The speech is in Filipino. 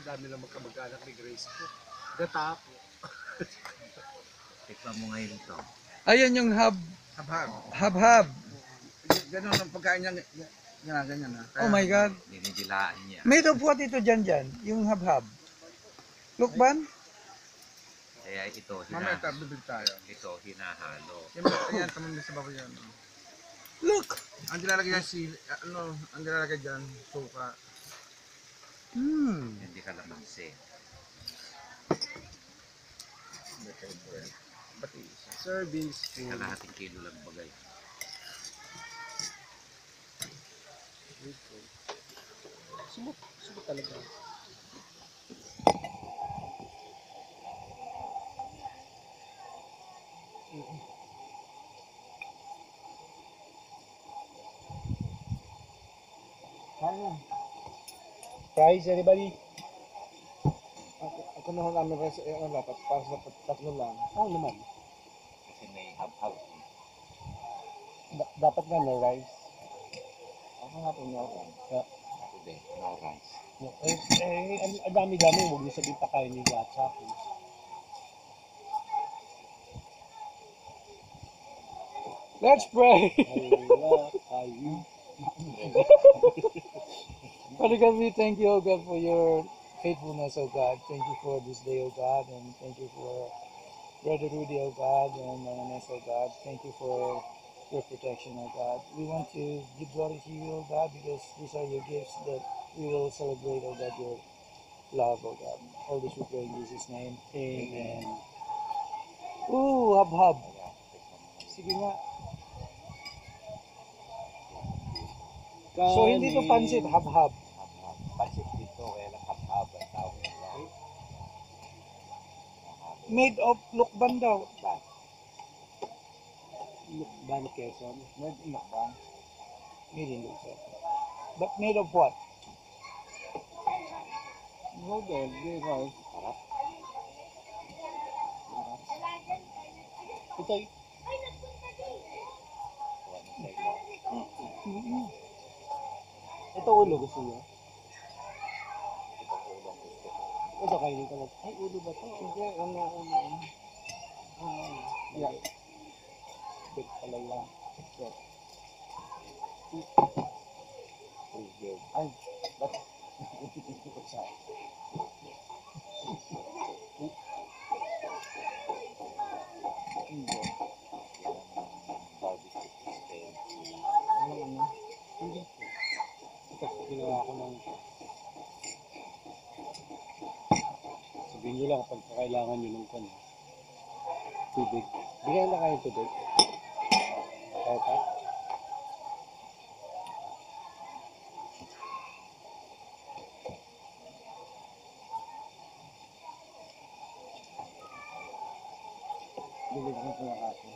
dami lang magkamag-anak ni Grace ko. Gatapo. Tikman mo ngayon ito. Ayan yung Habhab. hab-hab. Ganun ang pagkain niya. Ganyan na. Oh my God. Dinidilaan niya. Made of what ito dyan? Yung hab-hab. Lukban? Kaya ito, Mamaya bibig tayo. ito hinahalo. Yan, tamang sa babo yan. Look! Ang nilalagay yan ang nilalagay dyan, suka. Hindi kalamansi. Pati isa. Serving spoon. Kalahating kilo lang bagay. Subok talaga. Fries, anybody? Ako na namin rice, dapat para sa tatlo lang. Oo naman. Kasi may hab-hab. Dapat nga no rice. Ako nga po no rice. Ako din, no rice. Ang dami-dami, huwag niyo sabihin pa kayo ni Gatsa. Let's pray! Father God, we thank you, O God, for your faithfulness, O God. Thank you for this day, O God, and thank you for Brother Rudy, O God, and Ernest, O God. Thank you for your protection, O God. We want to give glory to you, O God, because these are your gifts that we will celebrate, O God, your love, O God. All this we pray in Jesus' name. Amen. Ooh, hab-hab. Sige nga. So, hindi to pansit, hab-hab. Hab-hab. Pansit dito, kaya lang hab-hab ang tawag nila. Made of lukban daw. Lukban, Quezon. Lukban. Made in Lukban. But made of what? Noodle, di rice. Harap. Ito, ito ulo gusto niyo? Ito kainin ko lang. Ay, ulo ba ito? Hindi, ulo. Yeah. Bit pala lang. Yeah. Ay, ba't? Sorry. Hindi. Ano? Hindi. Ito, ginawa ko ng... Sabihin nyo lang kapag kailangan nyo ng tubig. Bigyan na kayo tubig. Kaya pa? Bigyan ko na ako.